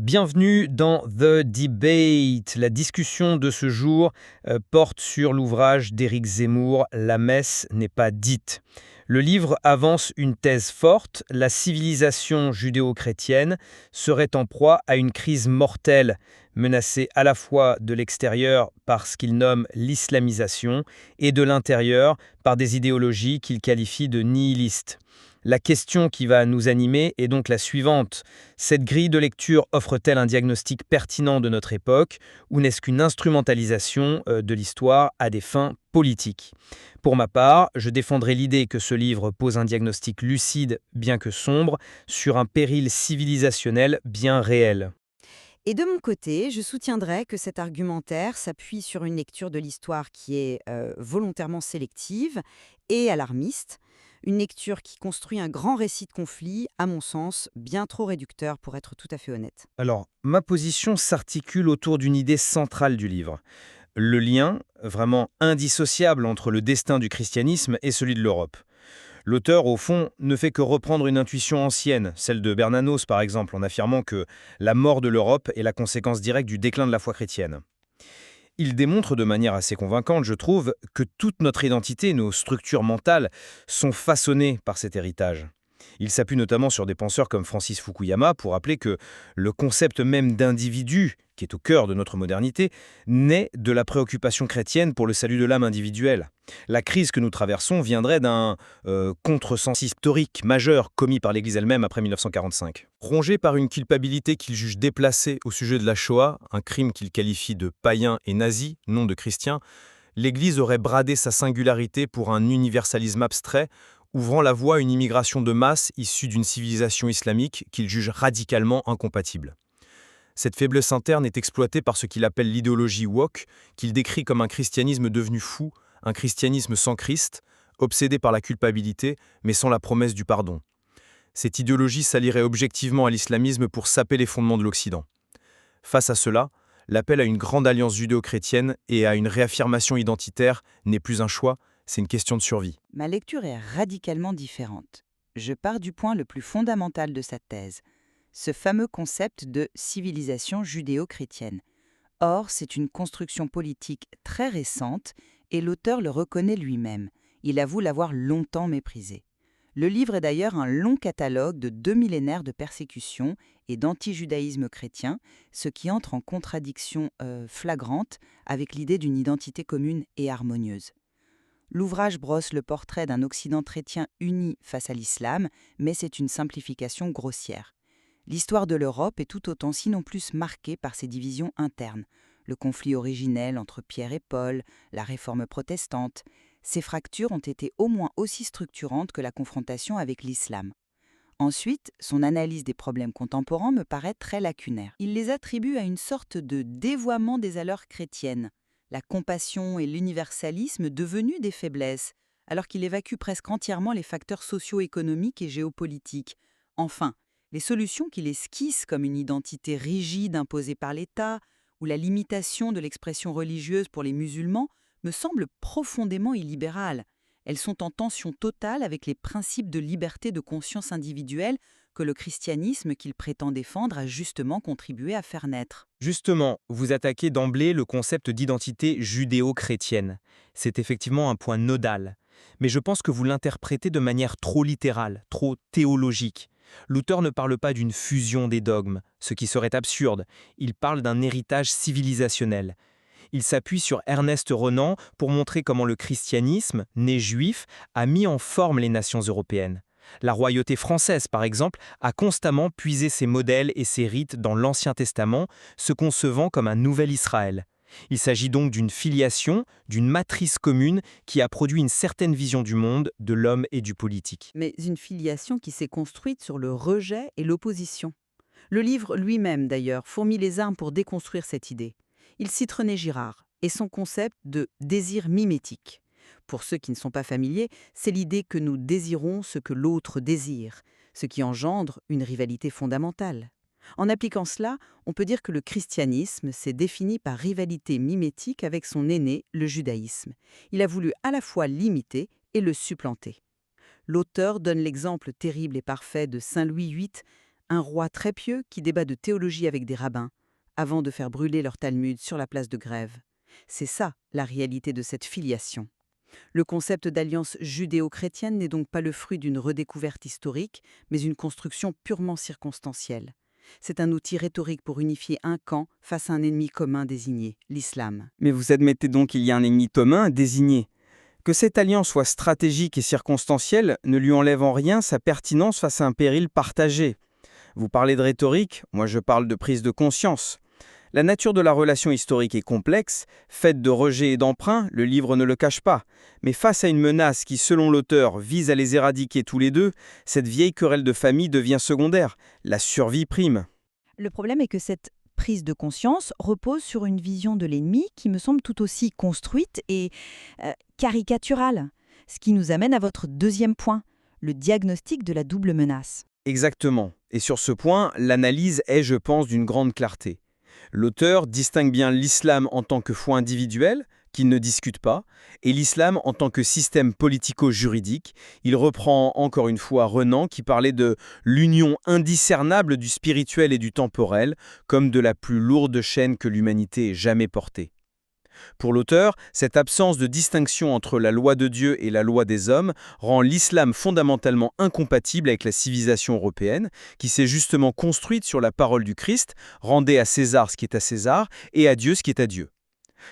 Bienvenue dans The Debate. La discussion de ce jour porte sur l'ouvrage d'Éric Zemmour, La messe n'est pas dite. Le livre avance une thèse forte, la civilisation judéo-chrétienne serait en proie à une crise mortelle, menacée à la fois de l'extérieur par ce qu'il nomme l'islamisation et de l'intérieur par des idéologies qu'il qualifie de nihilistes. La question qui va nous animer est donc la suivante. Cette grille de lecture offre-t-elle un diagnostic pertinent de notre époque ou n'est-ce qu'une instrumentalisation de l'histoire à des fins politiques ? Pour ma part, je défendrai l'idée que ce livre pose un diagnostic lucide, bien que sombre, sur un péril civilisationnel bien réel. Et de mon côté, je soutiendrai que cet argumentaire s'appuie sur une lecture de l'histoire qui est volontairement sélective et alarmiste, une lecture qui construit un grand récit de conflit, à mon sens, bien trop réducteur pour être tout à fait honnête. Alors, ma position s'articule autour d'une idée centrale du livre. Le lien, vraiment indissociable entre le destin du christianisme et celui de l'Europe. L'auteur, au fond, ne fait que reprendre une intuition ancienne, celle de Bernanos par exemple, en affirmant que la mort de l'Europe est la conséquence directe du déclin de la foi chrétienne. Il démontre de manière assez convaincante, je trouve, que toute notre identité, nos structures mentales, sont façonnées par cet héritage. Il s'appuie notamment sur des penseurs comme Francis Fukuyama pour rappeler que le concept même d'individu, qui est au cœur de notre modernité, naît de la préoccupation chrétienne pour le salut de l'âme individuelle. La crise que nous traversons viendrait d'un contresens historique majeur commis par l'Église elle-même après 1945. Rongé par une culpabilité qu'il juge déplacée au sujet de la Shoah, un crime qu'il qualifie de païen et nazi, non de chrétien, l'Église aurait bradé sa singularité pour un universalisme abstrait, ouvrant la voie à une immigration de masse issue d'une civilisation islamique qu'il juge radicalement incompatible. Cette faiblesse interne est exploitée par ce qu'il appelle l'idéologie woke, qu'il décrit comme un christianisme devenu fou, un christianisme sans Christ, obsédé par la culpabilité, mais sans la promesse du pardon. Cette idéologie s'allierait objectivement à l'islamisme pour saper les fondements de l'Occident. Face à cela, l'appel à une grande alliance judéo-chrétienne et à une réaffirmation identitaire n'est plus un choix, c'est une question de survie. Ma lecture est radicalement différente. Je pars du point le plus fondamental de sa thèse, ce fameux concept de civilisation judéo-chrétienne. Or, c'est une construction politique très récente et l'auteur le reconnaît lui-même. Il avoue l'avoir longtemps méprisé. Le livre est d'ailleurs un long catalogue de 2 millénaires de persécution et d'anti-judaïsme chrétien, ce qui entre en contradiction flagrante avec l'idée d'une identité commune et harmonieuse. L'ouvrage brosse le portrait d'un Occident chrétien uni face à l'islam, mais c'est une simplification grossière. L'histoire de l'Europe est tout autant sinon plus marquée par ses divisions internes. Le conflit originel entre Pierre et Paul, la réforme protestante. Ces fractures ont été au moins aussi structurantes que la confrontation avec l'islam. Ensuite, son analyse des problèmes contemporains me paraît très lacunaire. Il les attribue à une sorte de dévoiement des valeurs chrétiennes, la compassion et l'universalisme devenus des faiblesses, alors qu'il évacue presque entièrement les facteurs socio-économiques et géopolitiques. Enfin, les solutions qu'il esquisse comme une identité rigide imposée par l'État ou la limitation de l'expression religieuse pour les musulmans me semblent profondément illibérales. Elles sont en tension totale avec les principes de liberté de conscience individuelle que le christianisme qu'il prétend défendre a justement contribué à faire naître. Justement, vous attaquez d'emblée le concept d'identité judéo-chrétienne. C'est effectivement un point nodal. Mais je pense que vous l'interprétez de manière trop littérale, trop théologique. L'auteur ne parle pas d'une fusion des dogmes, ce qui serait absurde. Il parle d'un héritage civilisationnel. Il s'appuie sur Ernest Renan pour montrer comment le christianisme, né juif, a mis en forme les nations européennes. La royauté française, par exemple, a constamment puisé ses modèles et ses rites dans l'Ancien Testament, se concevant comme un nouvel Israël. Il s'agit donc d'une filiation, d'une matrice commune qui a produit une certaine vision du monde, de l'homme et du politique. Mais une filiation qui s'est construite sur le rejet et l'opposition. Le livre lui-même, d'ailleurs, fourmille les armes pour déconstruire cette idée. Il cite René Girard et son concept de désir mimétique. Pour ceux qui ne sont pas familiers, c'est l'idée que nous désirons ce que l'autre désire, ce qui engendre une rivalité fondamentale. En appliquant cela, on peut dire que le christianisme s'est défini par rivalité mimétique avec son aîné, le judaïsme. Il a voulu à la fois l'imiter et le supplanter. L'auteur donne l'exemple terrible et parfait de Saint Louis VIII, Un roi très pieux qui débat de théologie avec des rabbins, avant de faire brûler leur Talmud sur la place de Grève. C'est ça, la réalité de cette filiation. Le concept d'alliance judéo-chrétienne n'est donc pas le fruit d'une redécouverte historique, mais une construction purement circonstancielle. C'est un outil rhétorique pour unifier un camp face à un ennemi commun désigné, l'islam. Mais vous admettez donc qu'il y a un ennemi commun désigné. Que cette alliance soit stratégique et circonstancielle ne lui enlève en rien sa pertinence face à un péril partagé. Vous parlez de rhétorique, moi je parle de prise de conscience. La nature de la relation historique est complexe, faite de rejets et d'emprunts, le livre ne le cache pas. Mais face à une menace qui, selon l'auteur, vise à les éradiquer tous les deux, cette vieille querelle de famille devient secondaire. La survie prime. Le problème est que cette prise de conscience repose sur une vision de l'ennemi qui me semble tout aussi construite et caricaturale. Ce qui nous amène à votre deuxième point, le diagnostic de la double menace. Exactement. Et sur ce point, l'analyse est, je pense, d'une grande clarté. L'auteur distingue bien l'islam en tant que foi individuelle, qu'il ne discute pas, et l'islam en tant que système politico-juridique. Il reprend encore une fois Renan qui parlait de l'union indiscernable du spirituel et du temporel, comme de la plus lourde chaîne que l'humanité ait jamais portée. Pour l'auteur, cette absence de distinction entre la loi de Dieu et la loi des hommes rend l'islam fondamentalement incompatible avec la civilisation européenne, qui s'est justement construite sur la parole du Christ, rendez à César ce qui est à César et à Dieu ce qui est à Dieu.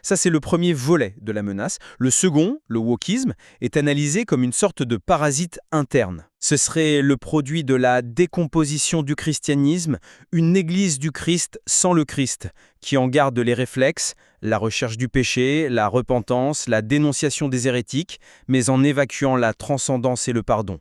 Ça, c'est le premier volet de la menace. Le second, le wokisme, est analysé comme une sorte de parasite interne. Ce serait le produit de la décomposition du christianisme, une église du Christ sans le Christ, qui en garde les réflexes, la recherche du péché, la repentance, la dénonciation des hérétiques, mais en évacuant la transcendance et le pardon.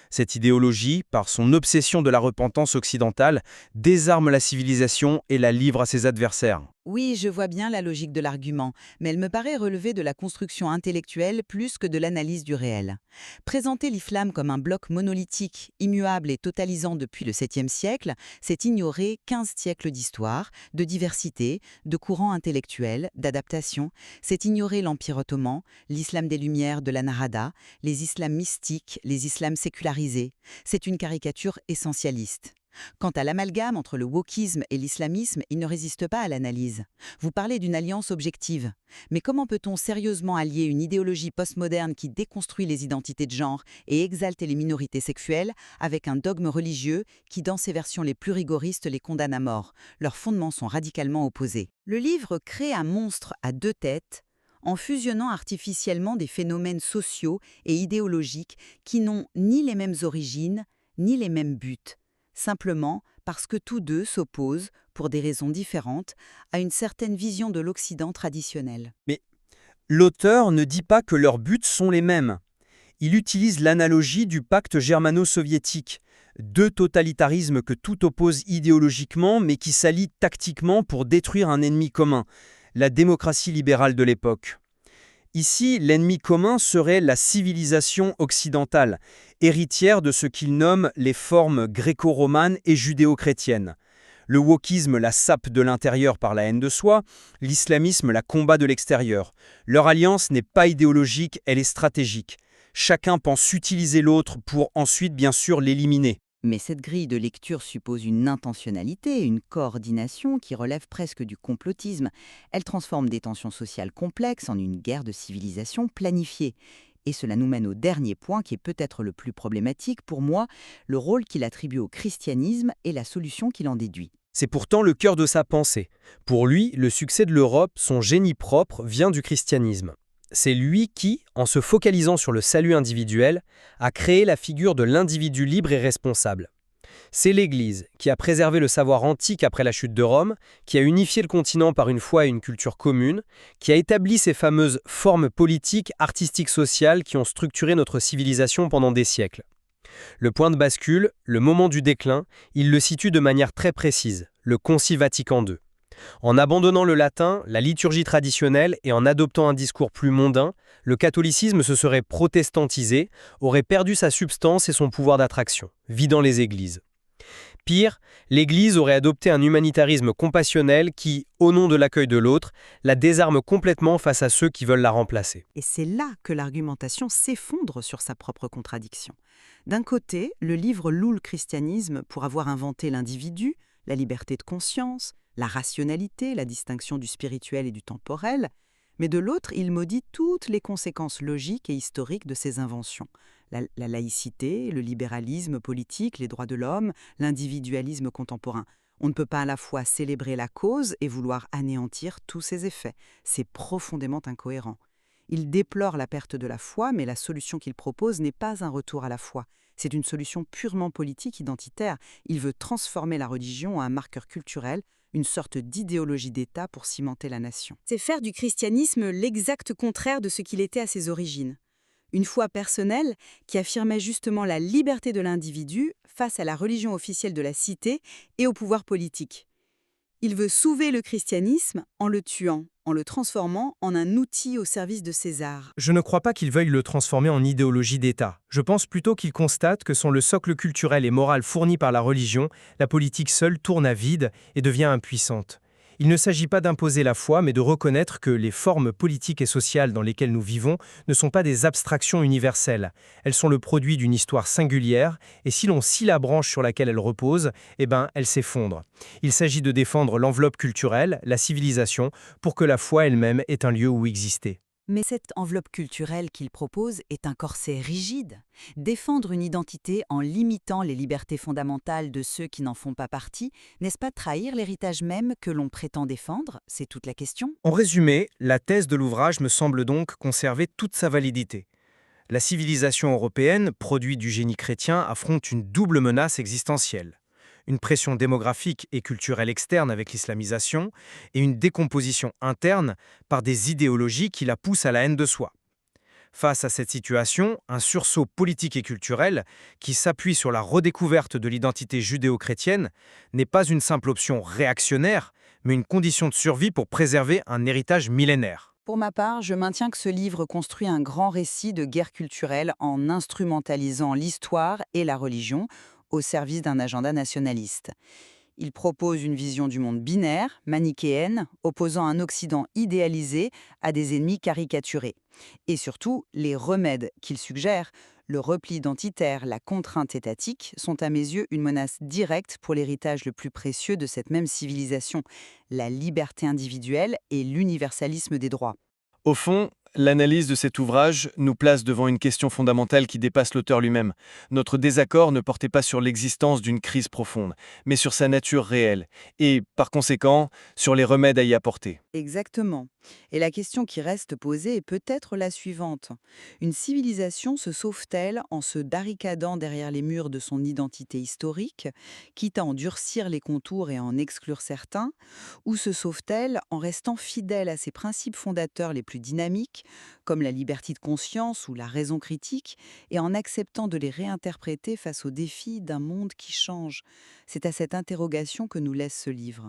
Cette idéologie, par son obsession de la repentance occidentale, désarme la civilisation et la livre à ses adversaires. Oui, je vois bien la logique de l'argument, mais elle me paraît relever de la construction intellectuelle plus que de l'analyse du réel. Présenter l'islam comme un bloc monolithique, immuable et totalisant depuis le 7e siècle, c'est ignorer 15 siècles d'histoire, de diversité, de courants intellectuels, d'adaptation. C'est ignorer l'Empire ottoman, l'islam des Lumières de la Narada, les islams mystiques, les islams sécularisés. C'est une caricature essentialiste. Quant à l'amalgame entre le wokisme et l'islamisme, il ne résiste pas à l'analyse. Vous parlez d'une alliance objective. Mais comment peut-on sérieusement allier une idéologie postmoderne qui déconstruit les identités de genre et exalte les minorités sexuelles avec un dogme religieux qui, dans ses versions les plus rigoristes, les condamne à mort? Leurs fondements sont radicalement opposés. Le livre crée un monstre à deux têtes en fusionnant artificiellement des phénomènes sociaux et idéologiques qui n'ont ni les mêmes origines, ni les mêmes buts. Simplement parce que tous deux s'opposent, pour des raisons différentes, à une certaine vision de l'Occident traditionnel. Mais l'auteur ne dit pas que leurs buts sont les mêmes. Il utilise l'analogie du pacte germano-soviétique, deux totalitarismes que tout oppose idéologiquement mais qui s'allient tactiquement pour détruire un ennemi commun, la démocratie libérale de l'époque. Ici, l'ennemi commun serait la civilisation occidentale, héritière de ce qu'il nomme les formes gréco-romanes et judéo-chrétiennes. Le wokisme la sape de l'intérieur par la haine de soi, l'islamisme la combat de l'extérieur. Leur alliance n'est pas idéologique, elle est stratégique. Chacun pense utiliser l'autre pour ensuite, bien sûr, l'éliminer. Mais cette grille de lecture suppose une intentionnalité, une coordination qui relève presque du complotisme. Elle transforme des tensions sociales complexes en une guerre de civilisation planifiée. Et cela nous mène au dernier point qui est peut-être le plus problématique pour moi, le rôle qu'il attribue au christianisme et la solution qu'il en déduit. C'est pourtant le cœur de sa pensée. Pour lui, le succès de l'Europe, son génie propre, vient du christianisme. C'est lui qui, en se focalisant sur le salut individuel, a créé la figure de l'individu libre et responsable. C'est l'Église qui a préservé le savoir antique après la chute de Rome, qui a unifié le continent par une foi et une culture commune, qui a établi ces fameuses formes politiques, artistiques, sociales qui ont structuré notre civilisation pendant des siècles. Le point de bascule, le moment du déclin, il le situe de manière très précise, le Concile Vatican II. En abandonnant le latin, la liturgie traditionnelle et en adoptant un discours plus mondain, le catholicisme se serait protestantisé, aurait perdu sa substance et son pouvoir d'attraction, vidant les églises. Pire, l'Église aurait adopté un humanitarisme compassionnel qui, au nom de l'accueil de l'autre, la désarme complètement face à ceux qui veulent la remplacer. Et c'est là que l'argumentation s'effondre sur sa propre contradiction. D'un côté, le livre loue le christianisme pour avoir inventé l'individu, la liberté de conscience, la rationalité, la distinction du spirituel et du temporel, mais de l'autre, il maudit toutes les conséquences logiques et historiques de ces inventions. La laïcité, le libéralisme politique, les droits de l'homme, l'individualisme contemporain. On ne peut pas à la fois célébrer la cause et vouloir anéantir tous ses effets. C'est profondément incohérent. Il déplore la perte de la foi, mais la solution qu'il propose n'est pas un retour à la foi. C'est une solution purement politique identitaire. Il veut transformer la religion en un marqueur culturel, une sorte d'idéologie d'État pour cimenter la nation. C'est faire du christianisme l'exact contraire de ce qu'il était à ses origines. Une foi personnelle qui affirmait justement la liberté de l'individu face à la religion officielle de la cité et au pouvoir politique. Il veut sauver le christianisme en le tuant, en le transformant en un outil au service de César. Je ne crois pas qu'il veuille le transformer en idéologie d'État. Je pense plutôt qu'il constate que sans le socle culturel et moral fourni par la religion, la politique seule tourne à vide et devient impuissante. Il ne s'agit pas d'imposer la foi, mais de reconnaître que les formes politiques et sociales dans lesquelles nous vivons ne sont pas des abstractions universelles. Elles sont le produit d'une histoire singulière, et si l'on scie la branche sur laquelle elles reposent, elles s'effondrent. Il s'agit de défendre l'enveloppe culturelle, la civilisation, pour que la foi elle-même ait un lieu où exister. Mais cette enveloppe culturelle qu'il propose est un corset rigide. Défendre une identité en limitant les libertés fondamentales de ceux qui n'en font pas partie, n'est-ce pas trahir l'héritage même que l'on prétend défendre? C'est toute la question. En résumé, la thèse de l'ouvrage me semble donc conserver toute sa validité. La civilisation européenne, produit du génie chrétien, affronte une double menace existentielle. Une pression démographique et culturelle externe avec l'islamisation et une décomposition interne par des idéologies qui la poussent à la haine de soi. Face à cette situation, un sursaut politique et culturel qui s'appuie sur la redécouverte de l'identité judéo-chrétienne n'est pas une simple option réactionnaire, mais une condition de survie pour préserver un héritage millénaire. Pour ma part, je maintiens que ce livre construit un grand récit de guerre culturelle en instrumentalisant l'histoire et la religion au service d'un agenda nationaliste. Il propose une vision du monde binaire, manichéenne, opposant un Occident idéalisé à des ennemis caricaturés. Et surtout, les remèdes qu'il suggère, le repli identitaire, la contrainte étatique, sont à mes yeux une menace directe pour l'héritage le plus précieux de cette même civilisation, la liberté individuelle et l'universalisme des droits. Au fond, l'analyse de cet ouvrage nous place devant une question fondamentale qui dépasse l'auteur lui-même. Notre désaccord ne portait pas sur l'existence d'une crise profonde, mais sur sa nature réelle, et, par conséquent, sur les remèdes à y apporter. Exactement. Et la question qui reste posée est peut-être la suivante. Une civilisation se sauve-t-elle en se barricadant derrière les murs de son identité historique, quitte à en durcir les contours et à en exclure certains, ou se sauve-t-elle en restant fidèle à ses principes fondateurs les plus dynamiques, comme la liberté de conscience ou la raison critique, et en acceptant de les réinterpréter face aux défis d'un monde qui change? C'est à cette interrogation que nous laisse ce livre.